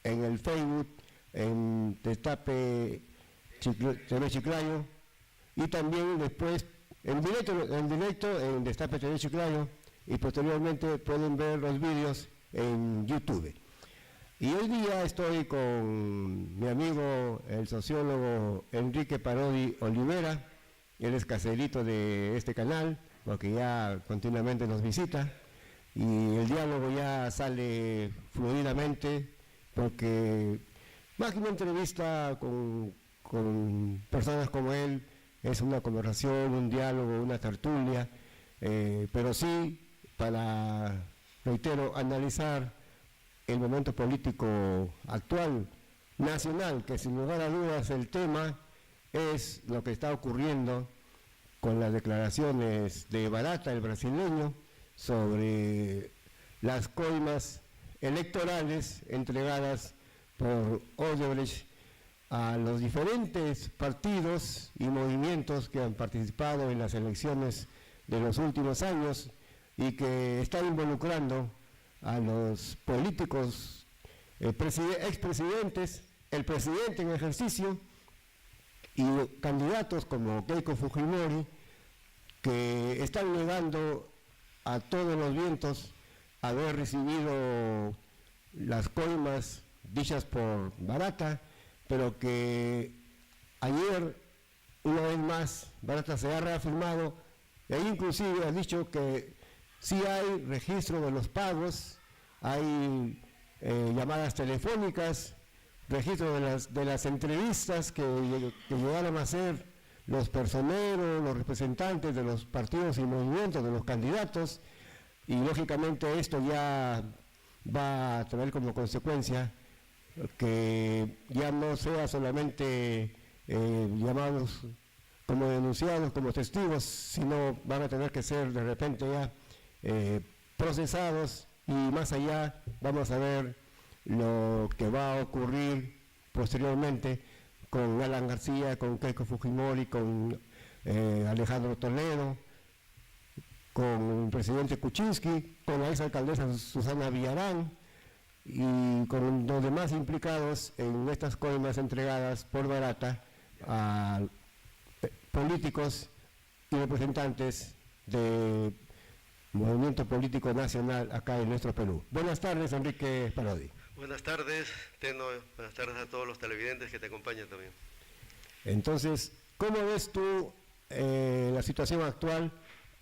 en el Facebook, en Destape TV Chiclayo, y también después en directo en Destape TV Chiclayo, y posteriormente pueden ver los vídeos en YouTube. Y hoy día estoy con mi amigo, el sociólogo Enrique Parodi Olivera. Él es caserito de este canal, porque ya continuamente nos visita, y el diálogo ya sale fluidamente, porque más que una entrevista con personas como él, es una conversación, un diálogo, una tertulia, pero sí para, reitero, analizar el momento político actual, nacional, que sin lugar a dudas el tema es lo que está ocurriendo con las declaraciones de Barata, el brasileño, sobre las coimas electorales entregadas por Odebrecht a los diferentes partidos y movimientos que han participado en las elecciones de los últimos años y que están involucrando a los políticos, expresidentes, el presidente en ejercicio y candidatos como Keiko Fujimori, que están negando a todos los vientos haber recibido las coimas dichas por Barata, pero que ayer, una vez más, Barata se ha reafirmado e inclusive ha dicho que sí hay registro de los pagos, hay llamadas telefónicas, registro de las entrevistas que llegaron a hacer los personeros, los representantes de los partidos y movimientos, de los candidatos, y lógicamente esto ya va a tener como consecuencia que ya no sea solamente llamados como denunciados, como testigos, sino van a tener que ser de repente ya procesados, y más allá vamos a ver lo que va a ocurrir posteriormente con Alan García, con Keiko Fujimori, con Alejandro Toledo, con el presidente Kuczynski, con la exalcaldesa Susana Villarán y con los demás implicados en estas coimas entregadas por Barata a políticos y representantes del movimiento político nacional acá en nuestro Perú. Buenas tardes, Enrique Parodi. Buenas tardes, Teno. Buenas tardes a todos los televidentes que te acompañan también. Entonces, ¿cómo ves tú la situación actual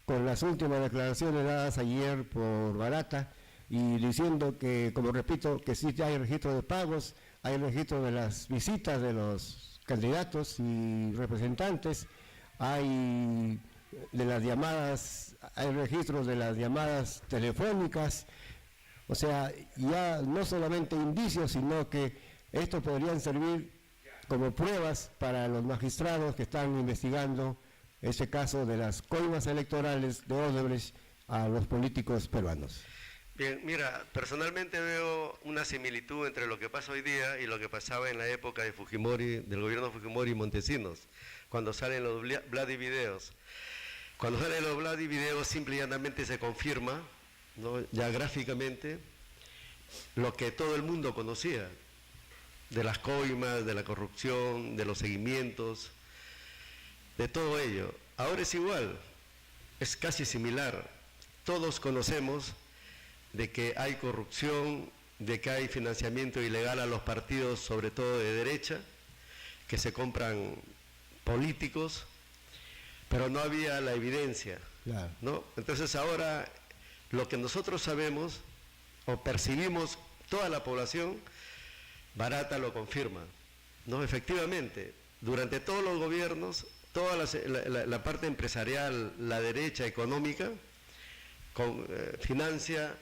con las últimas declaraciones dadas ayer por Barata y diciendo que, como repito, que sí hay registro de pagos, hay registro de las visitas de los candidatos y representantes, hay de las llamadas, hay registros de las llamadas telefónicas? O sea, ya no solamente indicios, sino que estos podrían servir como pruebas para los magistrados que están investigando ese caso de las coimas electorales de Odebrecht a los políticos peruanos. Bien, mira, personalmente veo una similitud entre lo que pasa hoy día y lo que pasaba en la época de Fujimori, del gobierno de Fujimori y Montesinos, cuando salen los Vladivideos. Cuando salen los Vladivideos, simple y llanamente se confirma, ¿no?, ya gráficamente, lo que todo el mundo conocía, de las coimas, de la corrupción, de los seguimientos, de todo ello. Ahora es igual, es casi similar. Todos conocemos de que hay corrupción, de que hay financiamiento ilegal a los partidos, sobre todo de derecha, que se compran políticos, pero no había la evidencia, ¿no? Entonces ahora lo que nosotros sabemos o percibimos, toda la población, Barata lo confirma, ¿no? Efectivamente, durante todos los gobiernos, toda la parte empresarial, la derecha económica, financia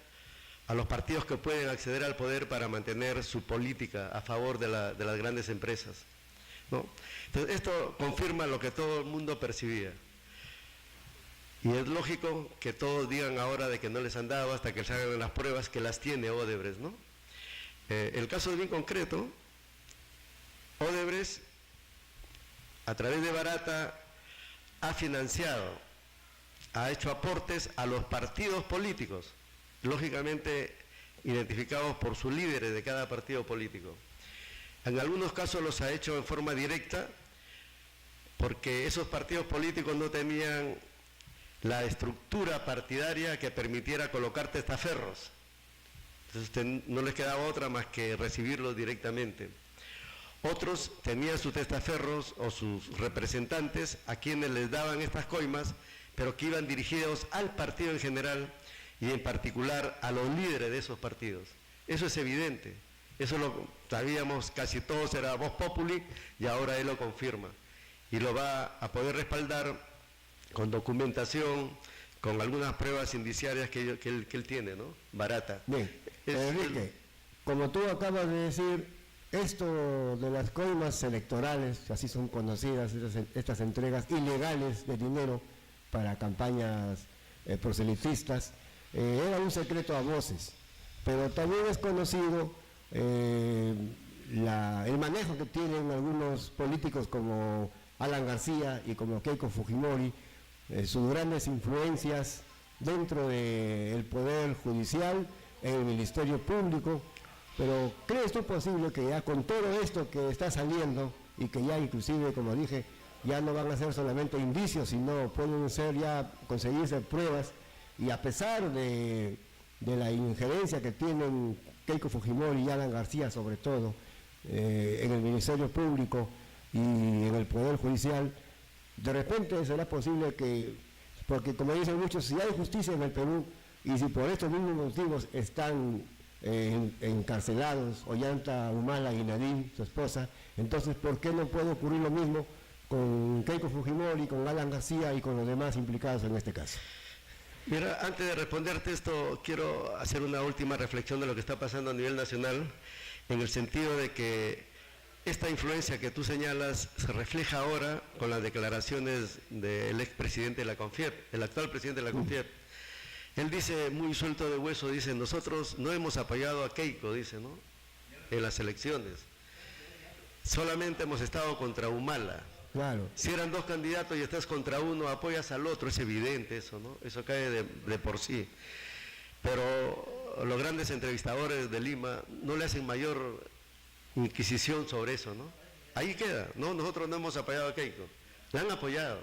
a los partidos que pueden acceder al poder para mantener su política a favor de las grandes empresas, ¿no? Entonces esto confirma lo que todo el mundo percibía. Y es lógico que todos digan ahora de que no les han dado hasta que se hagan las pruebas que las tiene Odebrecht, ¿no? El caso es bien concreto. Odebrecht, a través de Barata, ha financiado, ha hecho aportes a los partidos políticos. Lógicamente, identificados por sus líderes de cada partido político. En algunos casos los ha hecho en forma directa, porque esos partidos políticos no tenían la estructura partidaria que permitiera colocar testaferros. Entonces no les quedaba otra más que recibirlos directamente. Otros tenían sus testaferros o sus representantes a quienes les daban estas coimas, pero que iban dirigidos al partido en general y en particular a los líderes de esos partidos. Eso es evidente, eso lo sabíamos casi todos, era vox populi, y ahora él lo confirma. Y lo va a poder respaldar con documentación, con algunas pruebas indiciarias que él tiene, ¿no? Barata. Bien, Enrique, como tú acabas de decir, esto de las coimas electorales, así son conocidas estas entregas ilegales de dinero para campañas proselitistas, era un secreto a voces, pero también es conocido el manejo que tienen algunos políticos como Alan García y como Keiko Fujimori, sus grandes influencias dentro del Poder Judicial, en el Ministerio Público. Pero ¿crees tú posible que ya con todo esto que está saliendo y que ya inclusive, como dije, ya no van a ser solamente indicios, sino pueden ser ya conseguirse pruebas, y a pesar de la injerencia que tienen Keiko Fujimori y Alan García sobre todo en el Ministerio Público y en el Poder Judicial, de repente será posible que, porque como dicen muchos, si hay justicia en el Perú y si por estos mismos motivos están encarcelados Ollanta Humala y Nadine, su esposa, entonces ¿por qué no puede ocurrir lo mismo con Keiko Fujimori, con Alan García y con los demás implicados en este caso? Mira, antes de responderte esto, quiero hacer una última reflexión de lo que está pasando a nivel nacional, en el sentido de que esta influencia que tú señalas se refleja ahora con las declaraciones del expresidente de la CONFIEP, el actual presidente de la CONFIEP. Él dice, muy suelto de hueso, dice, nosotros no hemos apoyado a Keiko, dice, ¿no?, en las elecciones. Solamente hemos estado contra Humala. Claro. Si eran dos candidatos y estás contra uno, apoyas al otro, es evidente eso, ¿no? Eso cae de por sí. Pero los grandes entrevistadores de Lima no le hacen mayor inquisición sobre eso, ¿no? Ahí queda, ¿no? Nosotros no hemos apoyado a Keiko. La han apoyado,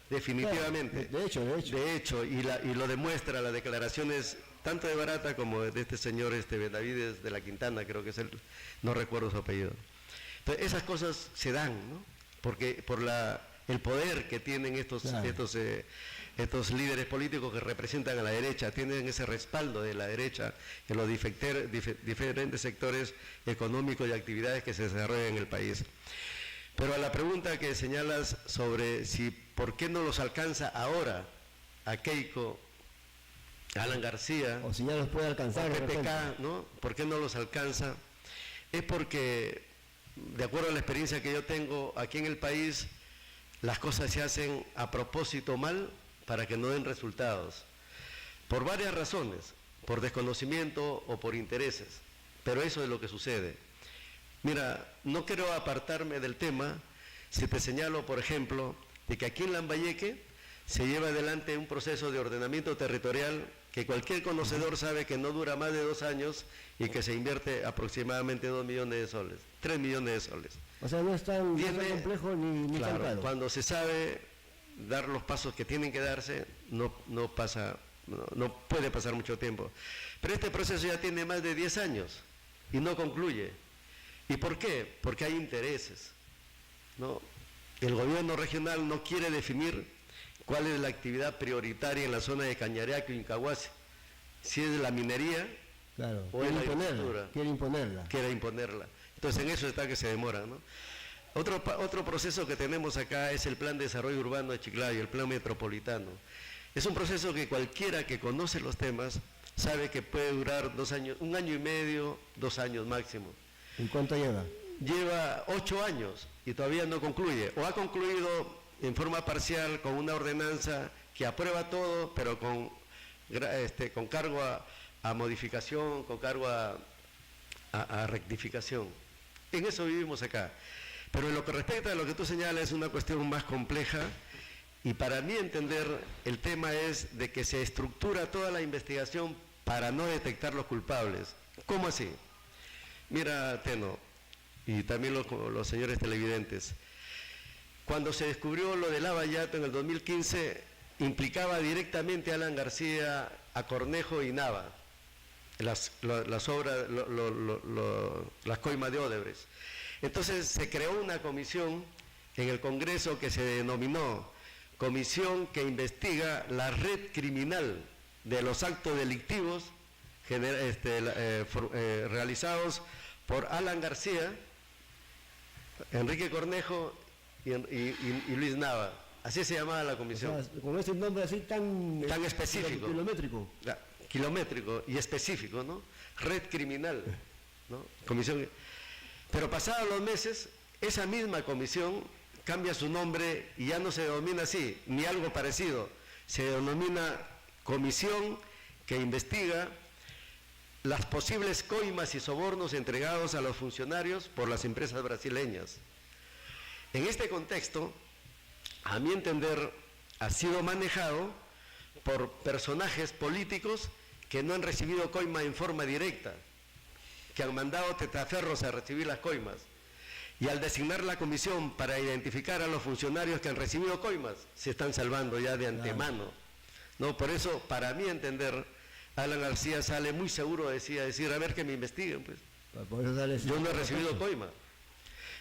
definitivamente. Claro, de hecho, y lo demuestra las declaraciones tanto de Barata como de este señor Benavides de la Quintana, creo que es él, no recuerdo su apellido. Entonces, esas cosas se dan, ¿no? Porque por el poder que tienen estos líderes políticos que representan a la derecha, tienen ese respaldo de la derecha en los diferentes sectores económicos y actividades que se desarrollan en el país. Pero a la pregunta que señalas sobre por qué no los alcanza ahora a Keiko, a Alan García, o si ya los puede alcanzar, a PPK, ¿no? ¿Por qué no los alcanza? Es porque, de acuerdo a la experiencia que yo tengo aquí en el país, las cosas se hacen a propósito mal para que no den resultados, por varias razones, por desconocimiento o por intereses, pero eso es lo que sucede. Mira, no quiero apartarme del tema si te señalo, por ejemplo, de que aquí en Lambayeque se lleva adelante un proceso de ordenamiento territorial que cualquier conocedor sabe que no dura más de 2 años y que se invierte aproximadamente 2 millones de soles, 3 millones de soles. O sea, no es tan complejo ni claro, tan caro. Cuando se sabe dar los pasos que tienen que darse, no puede pasar mucho tiempo. Pero este proceso ya tiene más de 10 años y no concluye. ¿Y por qué? Porque hay intereses, ¿no? El gobierno regional no quiere definir cuál es la actividad prioritaria en la zona de Cañareaco y Incahuasi, si es la minería, claro, o es la agricultura. Quiere imponerla. Entonces en eso está que se demora, ¿no? Otro proceso que tenemos acá es el Plan de Desarrollo Urbano de Chiclayo, el Plan Metropolitano. Es un proceso que cualquiera que conoce los temas sabe que puede durar 2 años, 1 año y medio, 2 años máximo. ¿Y cuánto lleva? Lleva 8 años y todavía no concluye, o ha concluido en forma parcial con una ordenanza que aprueba todo, pero con cargo a modificación, con cargo a rectificación. En eso vivimos acá. Pero en lo que respecta a lo que tú señalas es una cuestión más compleja, y para mí entender el tema es de que se estructura toda la investigación para no detectar los culpables, ¿Cómo así? Mira, Teno, y también los señores televidentes, cuando se descubrió lo del Lavallato en el 2015, implicaba directamente a Alan García, a Cornejo y Nava, las obras, las coimas de Odebrecht. Entonces se creó una comisión en el Congreso que se denominó Comisión que investiga la red criminal de los actos delictivos realizados por Alan García, Enrique Cornejo y Luis Nava. Así se llamaba la comisión. O sea, con ese nombre así tan específico. Kilométrico. Kilométrico y específico, ¿no? Red criminal, ¿no? Comisión. Pero pasados los meses, esa misma comisión cambia su nombre y ya no se denomina así, ni algo parecido. Se denomina Comisión que investiga las posibles coimas y sobornos entregados a los funcionarios por las empresas brasileñas. En este contexto, a mi entender, ha sido manejado por personajes políticos que no han recibido coima en forma directa, que han mandado testaferros a recibir las coimas. Y al designar la comisión para identificar a los funcionarios que han recibido coimas, se están salvando ya de antemano. ¿No? Por eso, para mi entender, Alan García sale muy seguro de decir, a ver que me investiguen, pues. Yo no he recibido coima.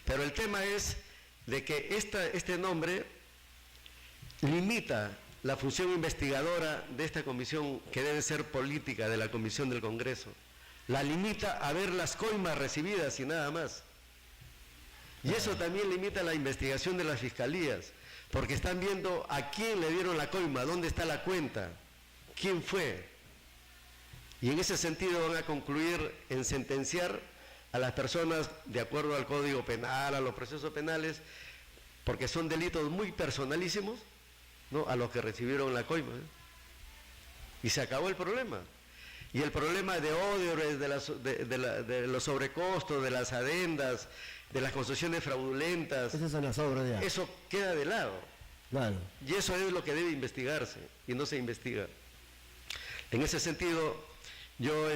Pero el tema es de que este nombre limita la función investigadora de esta comisión, que debe ser política, de la Comisión del Congreso. La limita a ver las coimas recibidas y nada más. Y eso también limita la investigación de las fiscalías, porque están viendo a quién le dieron la coima, dónde está la cuenta, quién fue. Y en ese sentido van a concluir en sentenciar a las personas de acuerdo al Código Penal, a los procesos penales, porque son delitos muy personalísimos, ¿no?, a los que recibieron la coima. Y se acabó el problema. Y el problema de Odebrecht, de los sobrecostos, de las adendas, de las concesiones fraudulentas, esas son las obras ya. Eso queda de lado. Claro. Y eso es lo que debe investigarse, y no se investiga. En ese sentido, yo,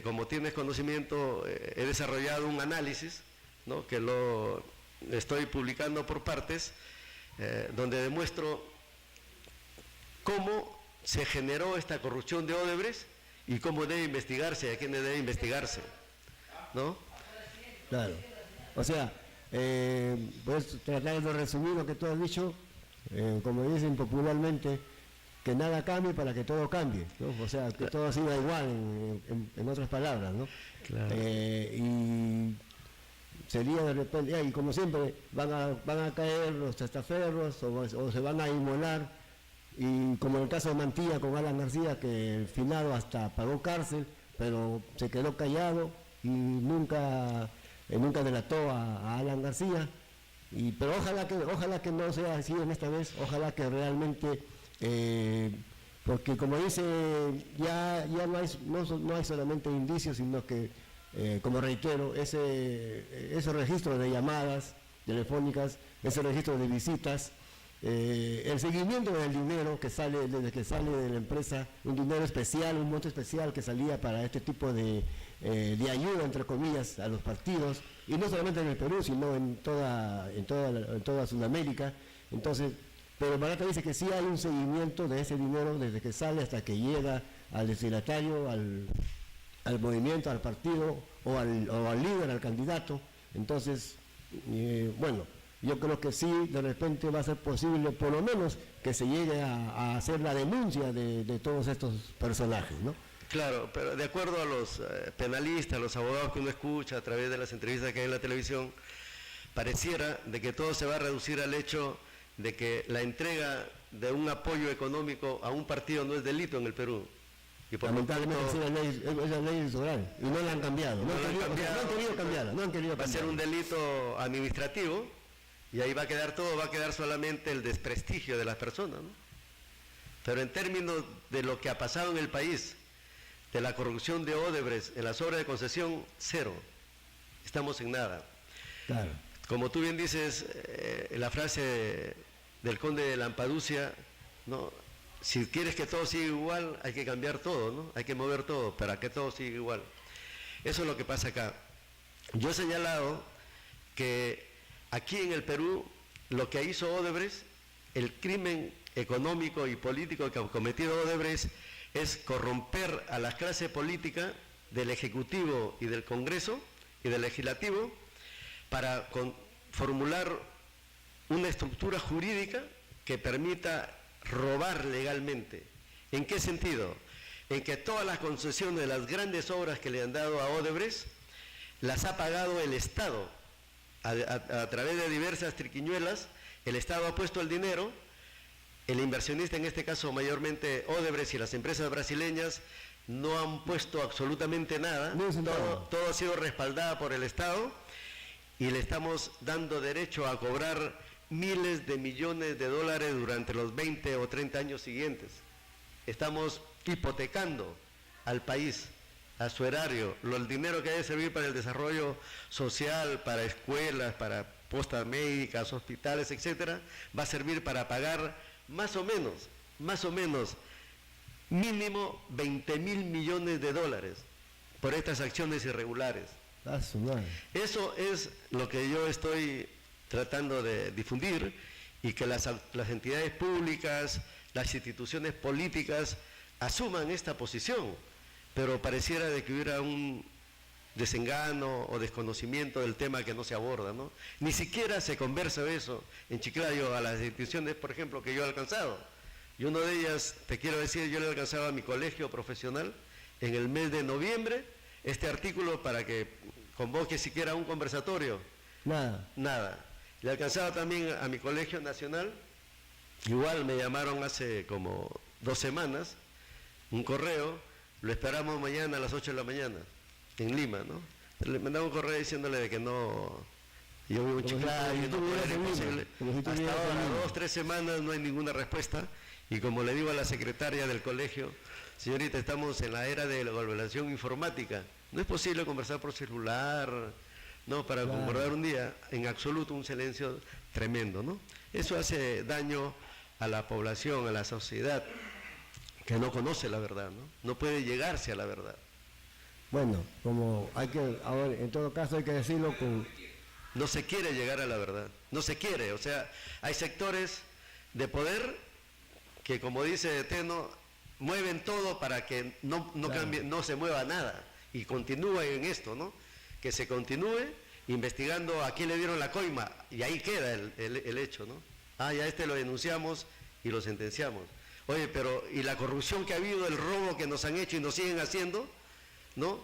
como tienes conocimiento, he desarrollado un análisis, ¿no?, que lo estoy publicando por partes, donde demuestro cómo se generó esta corrupción de Odebrecht y cómo debe investigarse, a quiénes debe investigarse, ¿no? Claro. O sea, pues tratar de resumir lo que tú has dicho, como dicen popularmente, que nada cambie para que todo cambie, ¿no? O sea, que todo siga igual, en otras palabras, ¿no? Claro. Y sería de repente, y como siempre, van a caer los testaferros o se van a inmolar, y como en el caso de Mantilla con Alan García, que el finado hasta pagó cárcel, pero se quedó callado y nunca delató a Alan García, pero ojalá que no sea así en esta vez, ojalá que realmente, porque como dice, ya no hay solamente indicios, sino que, como reitero, esos registros de llamadas telefónicas, ese registro de visitas, el seguimiento del dinero que sale desde que sale de la empresa, un dinero especial, un monto especial que salía para este tipo de ayuda, entre comillas, a los partidos, y no solamente en el Perú, sino en toda Sudamérica. Entonces, pero Barata dice que sí hay un seguimiento de ese dinero desde que sale hasta que llega al destinatario, al movimiento, al partido o al líder, al candidato. Entonces, bueno, yo creo que sí, de repente va a ser posible, por lo menos, que se llegue a hacer la denuncia de todos estos personajes, ¿no? Claro, pero de acuerdo a los penalistas, los abogados que uno escucha a través de las entrevistas que hay en la televisión, pareciera de que todo se va a reducir al hecho de que la entrega de un apoyo económico a un partido no es delito en el Perú. Y por lamentablemente es la ley electoral, y no la han cambiado, no han querido cambiarla. Va a ser un delito administrativo, y ahí va a quedar solamente el desprestigio de las personas, ¿no? Pero en términos de lo que ha pasado en el país, de la corrupción de Odebrecht en las obras de concesión, cero. Estamos en nada. Claro. Como tú bien dices, la frase del conde de Lampedusa, ¿no?, si quieres que todo siga igual, hay que cambiar todo, ¿no? Hay que mover todo para que todo siga igual. Eso es lo que pasa acá. Yo he señalado que aquí en el Perú lo que hizo Odebrecht, el crimen económico y político que ha cometido Odebrecht es corromper a la clase política del Ejecutivo y del Congreso y del Legislativo para formular una estructura jurídica que permita robar legalmente. ¿En qué sentido? En que todas las concesiones de las grandes obras que le han dado a Odebrecht las ha pagado el Estado a través de diversas triquiñuelas. El Estado ha puesto el dinero, el inversionista, en este caso mayormente Odebrecht y las empresas brasileñas, no han puesto absolutamente nada, todo ha sido respaldado por el Estado y le estamos dando derecho a cobrar miles de millones de dólares durante los 20 o 30 años siguientes. Estamos hipotecando al país, a su erario, el dinero que debe servir para el desarrollo social, para escuelas, para postas médicas, hospitales, etcétera, va a servir para pagar más o menos, mínimo 20.000 millones de dólares por estas acciones irregulares. Eso es lo que yo estoy tratando de difundir y que las entidades públicas, las instituciones políticas asuman esta posición, pero pareciera de que hubiera un desengano o desconocimiento del tema que no se aborda, ¿no? Ni siquiera se conversa de eso en Chiclayo a las instituciones, por ejemplo, que yo he alcanzado. Y una de ellas, te quiero decir, yo le alcanzaba a mi colegio profesional en el mes de noviembre este artículo para que convoque siquiera un conversatorio. Nada. Le alcanzaba también a mi colegio nacional, igual me llamaron hace como 2 semanas, un correo, lo esperamos mañana a las 8 de la mañana, en Lima, ¿no? Le mandaba un correo diciéndole de que no, yo vivo en Chiclayo, no puede ser posible. Hasta ahora, 2 o 3 semanas no hay ninguna respuesta, y como le digo a la secretaria del colegio, señorita, estamos en la era de la globalización informática, no es posible conversar por celular, no, para concordar un día, en absoluto un silencio tremendo, ¿no? Eso hace daño a la población, a la sociedad, que no conoce la verdad, ¿no? No puede llegarse a la verdad. Bueno, como hay que, ahora en todo caso hay que decirlo con... No se quiere llegar a la verdad, no se quiere, o sea, hay sectores de poder que, como dice Teno, mueven todo para que no cambie, no se mueva nada, y continúa en esto, ¿no? Que se continúe investigando a quién le dieron la coima, y ahí queda el hecho, ¿no? Ya lo denunciamos y lo sentenciamos. Oye, pero ¿y la corrupción que ha habido, el robo que nos han hecho y nos siguen haciendo, ¿no?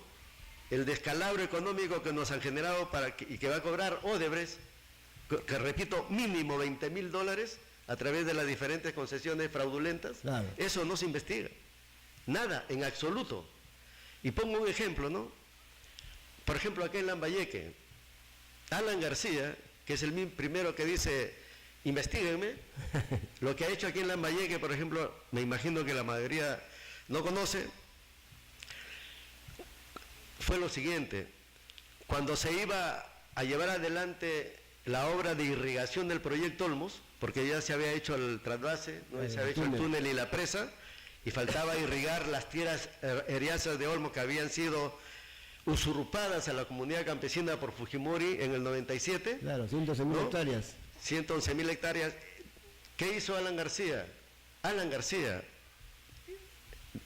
El descalabro económico que nos han generado y que va a cobrar Odebrecht, que repito, mínimo 20.000 dólares a través de las diferentes concesiones fraudulentas, eso no se investiga. Nada, en absoluto. Y pongo un ejemplo, ¿no? Por ejemplo, acá en Lambayeque, Alan García, que es el primero que dice, investíguenme, lo que ha hecho aquí en Lambayeque, por ejemplo, me imagino que la mayoría no conoce, fue lo siguiente: cuando se iba a llevar adelante la obra de irrigación del proyecto Olmos, porque ya se había hecho el trasvase, ¿no? Se había hecho el túnel y la presa, y faltaba irrigar las tierras eriazas de Olmos que habían sido usurpadas a la comunidad campesina por Fujimori en el 97. Claro, 111.000 hectáreas. 111.000 hectáreas. ¿Qué hizo Alan García? Alan García,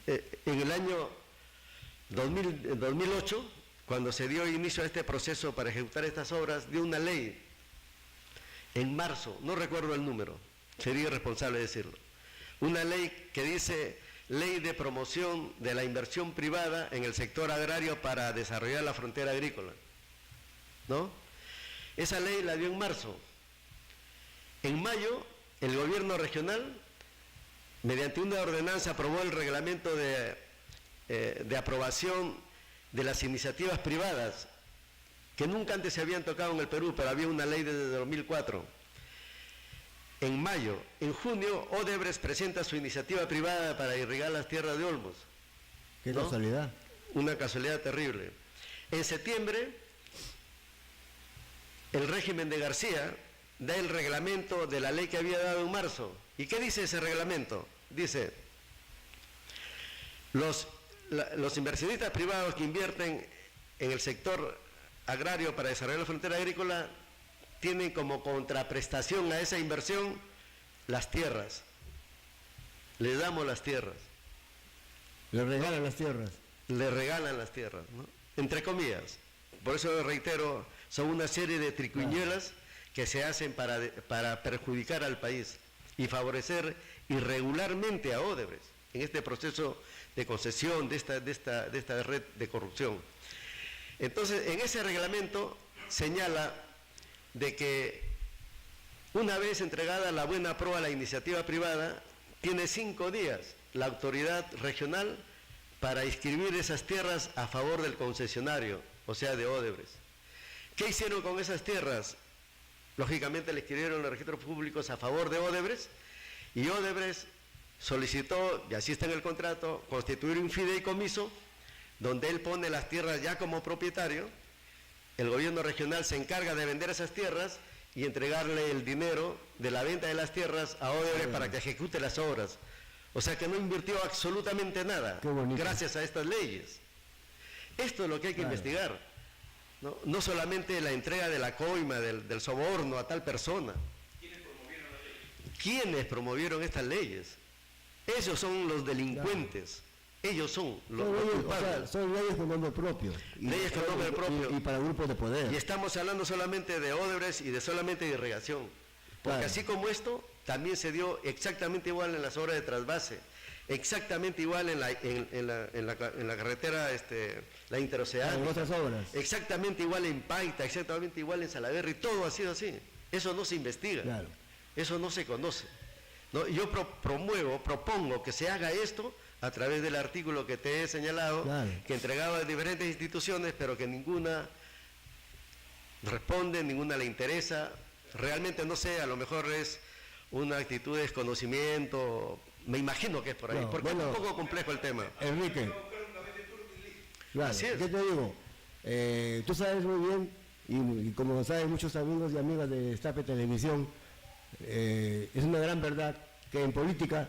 en el año 2008, cuando se dio inicio a este proceso para ejecutar estas obras, dio una ley en marzo, no recuerdo el número, sería irresponsable decirlo, una ley que dice Ley de Promoción de la Inversión Privada en el Sector Agrario para desarrollar la frontera agrícola, ¿no? Esa ley la dio en marzo. En mayo, el gobierno regional, mediante una ordenanza, aprobó el reglamento de aprobación de las iniciativas privadas, que nunca antes se habían tocado en el Perú, pero había una ley desde 2004. En mayo, en junio, Odebrecht presenta su iniciativa privada para irrigar las tierras de Olmos. ¿Qué casualidad? Una casualidad terrible. En septiembre, el régimen de García da el reglamento de la ley que había dado en marzo. ¿Y qué dice ese reglamento? Dice, los inversionistas privados que invierten en el sector agrario para desarrollar la frontera agrícola tienen como contraprestación a esa inversión las tierras. Les damos las tierras. Le regalan las tierras. Le regalan las tierras, ¿no? Entre comillas. Por eso reitero, son una serie de triquiñuelas que se hacen para perjudicar al país y favorecer irregularmente a Odebrecht en este proceso de concesión de esta red de corrupción. Entonces, en ese reglamento señala de que una vez entregada la buena prueba a la iniciativa privada, tiene 5 días la autoridad regional para inscribir esas tierras a favor del concesionario, o sea, de Odebrecht. ¿Qué hicieron con esas tierras? Lógicamente le inscribieron los registros públicos a favor de Odebrecht, y Odebrecht solicitó, y así está en el contrato, constituir un fideicomiso donde él pone las tierras ya como propietario. El gobierno regional se encarga de vender esas tierras y entregarle el dinero de la venta de las tierras a Odebrecht para que ejecute las obras. O sea que no invirtió absolutamente nada gracias a estas leyes. Esto es lo que hay que investigar, ¿no? No solamente la entrega de la coima, del soborno a tal persona. ¿Quiénes promovieron estas leyes? Ellos son los delincuentes. Ellos son los culpables. O sea, son leyes con nombre propio. Leyes con nombre propio. Y para grupos de poder. Y estamos hablando solamente de Odebrecht y solamente de irrigación. Porque así como esto, también se dio exactamente igual en las obras de trasvase, exactamente igual en la carretera, la interoceánica. En otras obras. Exactamente igual en Paita, exactamente igual en Salaverry, todo ha sido así. Eso no se investiga. Claro. Eso no se conoce, ¿no? Yo propongo que se haga esto a través del artículo que te he señalado, que entregaba a diferentes instituciones, pero que ninguna responde, ninguna le interesa. Realmente no sé, a lo mejor es una actitud de desconocimiento, me imagino que es por ahí, porque es un poco complejo el tema. Enrique, claro, así es. ¿Qué te digo? Tú sabes muy bien, y como saben muchos amigos y amigas de Destape Televisión, es una gran verdad que en política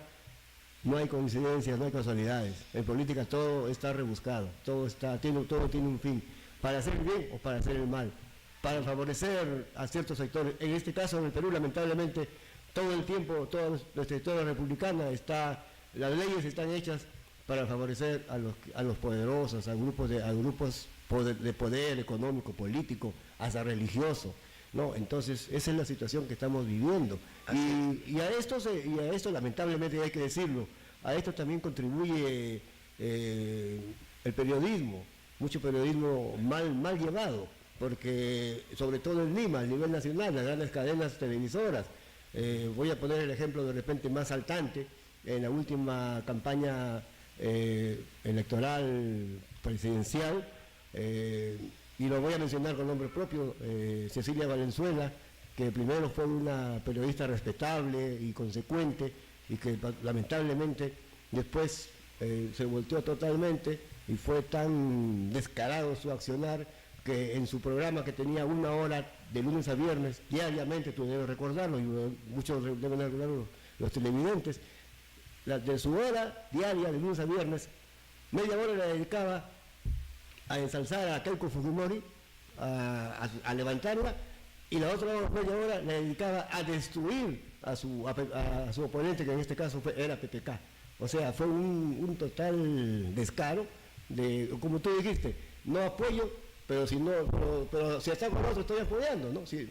no hay coincidencias, no hay casualidades. En política todo está rebuscado, todo tiene un fin, para hacer el bien o para hacer el mal, para favorecer a ciertos sectores. En este caso, en el Perú, lamentablemente, todo el tiempo, toda nuestra historia republicana, las leyes están hechas para favorecer a los poderosos, a grupos de poder económico, político, hasta religioso, ¿no? Entonces, esa es la situación que estamos viviendo. Y a esto, lamentablemente, hay que decirlo, a esto también contribuye el periodismo, mucho periodismo mal llevado, porque sobre todo en Lima, a nivel nacional, las grandes cadenas televisoras, voy a poner el ejemplo de repente más saltante, en la última campaña electoral presidencial, y lo voy a mencionar con nombre propio, Cecilia Valenzuela, que primero fue una periodista respetable y consecuente, y que lamentablemente después se volteó totalmente y fue tan descarado su accionar que en su programa, que tenía 1 hora de lunes a viernes, diariamente, tú debes recordarlo, y muchos deben recordarlo, los televidentes, de su hora diaria de lunes a viernes, media hora la dedicaba a ensalzar a Keiko Fujimori, a levantarla, y la otra media hora la dedicaba a destruir a su oponente, que en este caso era PPK. O sea, fue un total descaro de, como tú dijiste, no apoyo, pero si está con otro estoy apoyando, ¿no? Si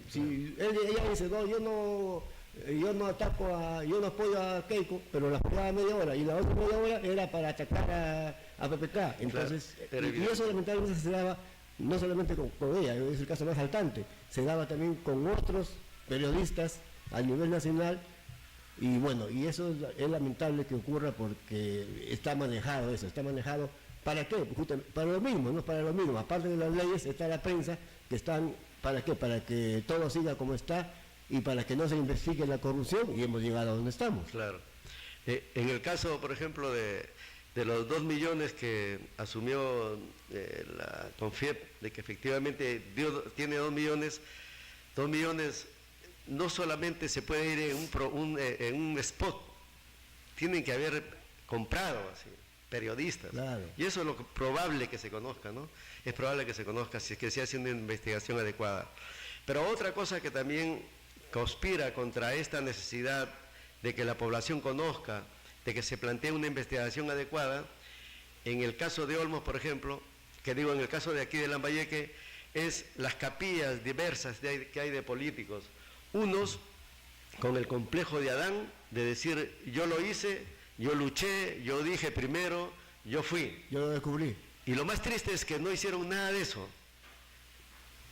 ella dice, no, yo no apoyo a Keiko, pero la apoyaba media hora, y la otra media hora era para atacar a PPK. Entonces, claro, y eso lamentablemente se daba no solamente con ella, es el caso más saltante, se daba también con otros periodistas a nivel nacional. Y bueno, y eso es lamentable que ocurra, porque está manejado ¿para qué? Para lo mismo, ¿no? Para lo mismo. Aparte de las leyes está la prensa, que están, ¿para qué? Para que todo siga como está y para que no se investigue la corrupción, y hemos llegado a donde estamos. Claro. En el caso, por ejemplo, de los 2 millones que asumió la CONFIEP, de que efectivamente tiene 2 millones, no solamente se puede ir en un spot, tienen que haber comprado así. periodistas. Claro. Y eso es lo probable que se conozca, ¿no? Es probable que se conozca si es que se hace una investigación adecuada. Pero otra cosa que también conspira contra esta necesidad de que la población conozca, de que se plantee una investigación adecuada, en el caso de Olmos, por ejemplo, que digo en el caso de aquí de Lambayeque, es las capillas diversas que hay de políticos. Unos con el complejo de Adán, de decir, yo lo hice, yo luché, yo dije primero, yo fui. Yo lo descubrí. Y lo más triste es que no hicieron nada de eso.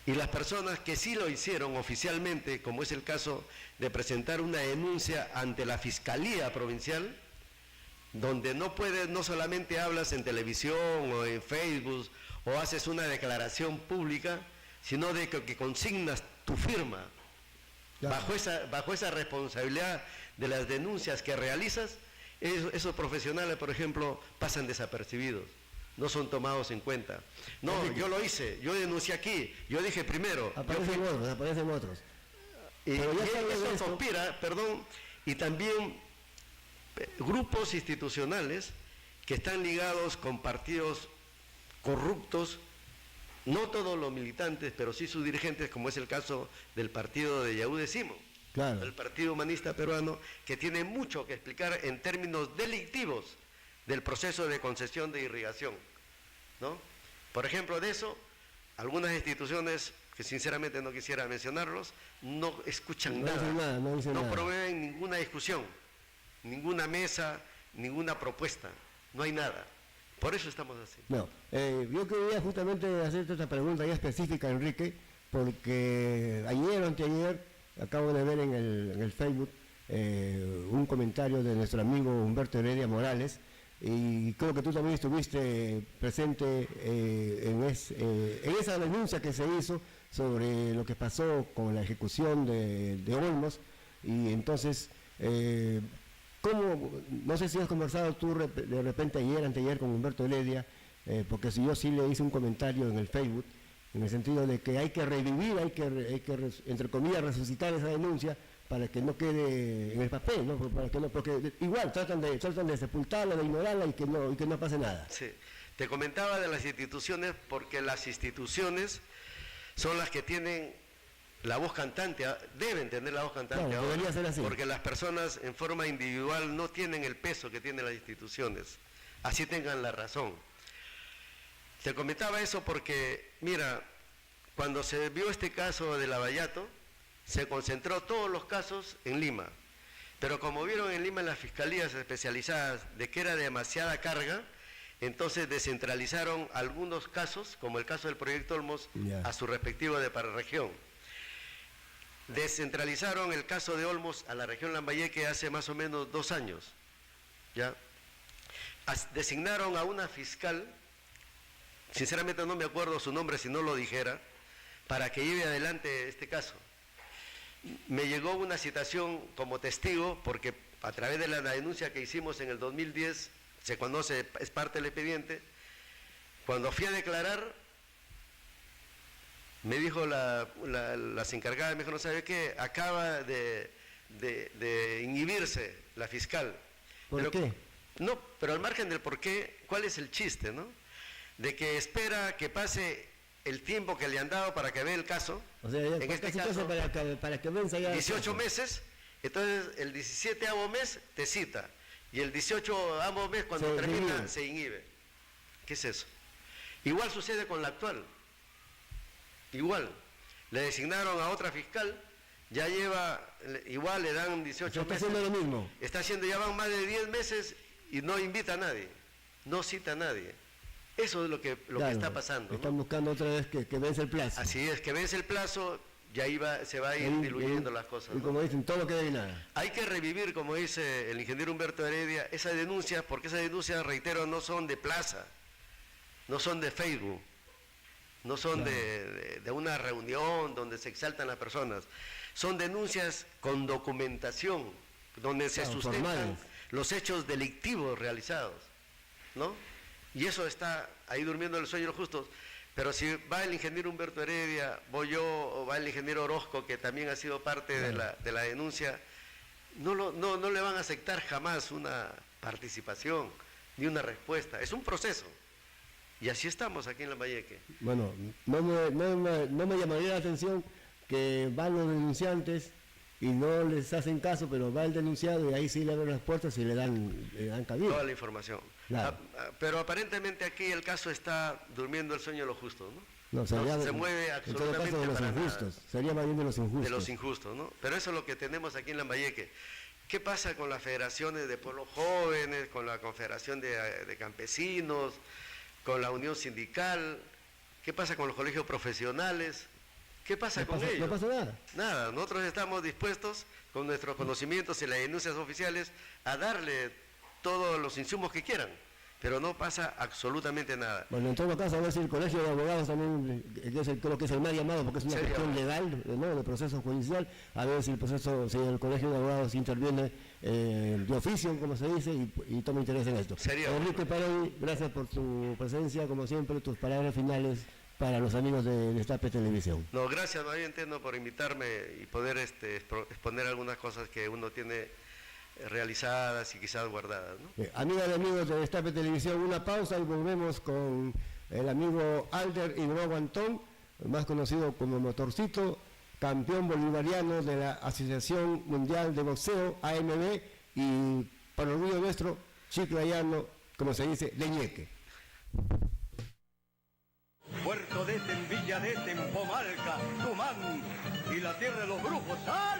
Y las personas que sí lo hicieron oficialmente, como es el caso de presentar una denuncia ante la Fiscalía Provincial, donde no solamente hablas en televisión o en Facebook o haces una declaración pública, sino de que consignas tu firma. Claro. Bajo esa responsabilidad de las denuncias que realizas, esos profesionales, por ejemplo, pasan desapercibidos, no son tomados en cuenta. No, yo lo hice, yo denuncié aquí, yo dije primero. Aparecen otros. Y eso conspira, y también grupos institucionales que están ligados con partidos corruptos, no todos los militantes, pero sí sus dirigentes, como es el caso del partido de Yaú Simo, claro, el Partido Humanista Peruano, que tiene mucho que explicar en términos delictivos del proceso de concesión de irrigación, ¿no? Por ejemplo, de eso, algunas instituciones, que sinceramente no quisiera mencionarlos, no escuchan nada, no promueven ninguna discusión, ninguna mesa, ninguna propuesta, no hay nada. Por eso estamos así. No, yo quería justamente hacerte esta pregunta ya específica, Enrique, porque ayer o anteayer acabo de ver en el Facebook un comentario de nuestro amigo Humberto Heredia Morales, y creo que tú también estuviste presente en esa denuncia que se hizo sobre lo que pasó con la ejecución de Olmos, y entonces... no sé si has conversado tú de repente anteayer con Humberto Heredia, porque si yo sí le hice un comentario en el Facebook, en el sentido de que hay que revivir, hay que entre comillas, resucitar esa denuncia para que no quede en el papel, ¿no? Para que no, porque igual tratan de sepultarla, de ignorarla y que no pase nada. Sí, te comentaba de las instituciones porque las instituciones son las que tienen la voz cantante, deben tener la voz cantante, claro, ahora, debería ser así. Porque las personas en forma individual no tienen el peso que tienen las instituciones, así tengan la razón. Te comentaba eso porque, mira, cuando se vio este caso de Lavallato, se concentró todos los casos en Lima, pero como vieron en Lima las fiscalías especializadas de que era demasiada carga, entonces descentralizaron algunos casos, como el caso del proyecto Olmos, a su respectivo de para región. Descentralizaron el caso de Olmos a la región Lambayeque hace más o menos 2 años, ¿ya? Designaron a una fiscal, sinceramente no me acuerdo su nombre si no lo dijera, para que lleve adelante este caso. Me llegó una citación como testigo, porque a través de la denuncia que hicimos en el 2010, se conoce, es parte del expediente, cuando fui a declarar, me dijo las encargadas, me dijo, no sabe qué, acaba de inhibirse la fiscal. ¿Por qué? No, pero al margen del por qué, ¿cuál es el chiste, no? De que espera que pase el tiempo que le han dado para que vea el caso. O sea, en este caso para que venza ya 18 meses, entonces el 17º mes te cita, y el 18º mes cuando termina se inhibe. ¿Qué es eso? Igual sucede con la actual. Igual, le designaron a otra fiscal, ya lleva, igual le dan 18 meses. Está haciendo lo mismo. Está haciendo, ya van más de 10 meses y no invita a nadie, no cita a nadie. Eso es lo que está pasando. Están ¿no? buscando otra vez que vence el plazo. Así es, que vence el plazo, y ahí se va a ir diluyendo las cosas. Y como dicen, todo lo que debe nada. Hay que revivir, como dice el ingeniero Humberto Heredia, esas denuncias, porque esas denuncias, reitero, no son de plaza, no son de Facebook. No son de una reunión donde se exaltan las personas. Son denuncias con documentación, donde se sustentan formales, los hechos delictivos realizados, ¿no? Y eso está ahí durmiendo el sueño de los justos. Pero si va el ingeniero Humberto Heredia, voy yo, o va el ingeniero Orozco, que también ha sido parte de la denuncia, no le van a aceptar jamás una participación. ni una respuesta. Es un proceso. Y así estamos aquí en Lambayeque. Bueno, no me llamaría la atención que van los denunciantes y no les hacen caso, pero va el denunciado y ahí sí le abren las puertas y le dan cabida. Toda la información. Claro. Pero aparentemente aquí el caso está durmiendo el sueño de los justos, ¿no? No, sería, no se mueve absolutamente en todo caso de los para injustos. nada. Sería más bien de los injustos. De los injustos, ¿no? Pero eso es lo que tenemos aquí en Lambayeque. ¿Qué pasa con las federaciones de pueblos jóvenes, con la confederación de campesinos, con la unión sindical? ¿Qué pasa con los colegios profesionales? ¿Qué pasa con ellos? No pasa nada. Nada, nosotros estamos dispuestos con nuestros conocimientos y las denuncias oficiales a darle todos los insumos que quieran, pero no pasa absolutamente nada. Bueno, en todo caso, a ver si el Colegio de Abogados también, creo que es el más llamado, porque es una cuestión legal, ¿no?, de proceso judicial, a ver si el Colegio de Abogados interviene de oficio, como se dice, y toma interés en esto. Enrique Parodi, gracias por tu presencia, como siempre, tus palabras finales para los amigos de Destape Televisión. No, gracias, más bien, Teno, por invitarme y poder exponer algunas cosas que uno tiene realizadas y quizás guardadas, ¿no? Amigas y amigos de Destape Televisión, una pausa y volvemos con el amigo Alder Hidrogo Antón, más conocido como Motorcito, campeón bolivariano de la Asociación Mundial de Boxeo, AMB, y para el orgullo nuestro, chiclayano, como se dice, leñeque. Puerto de Villa de Pomalca, Tumán y la tierra de los brujos. ¡Sal!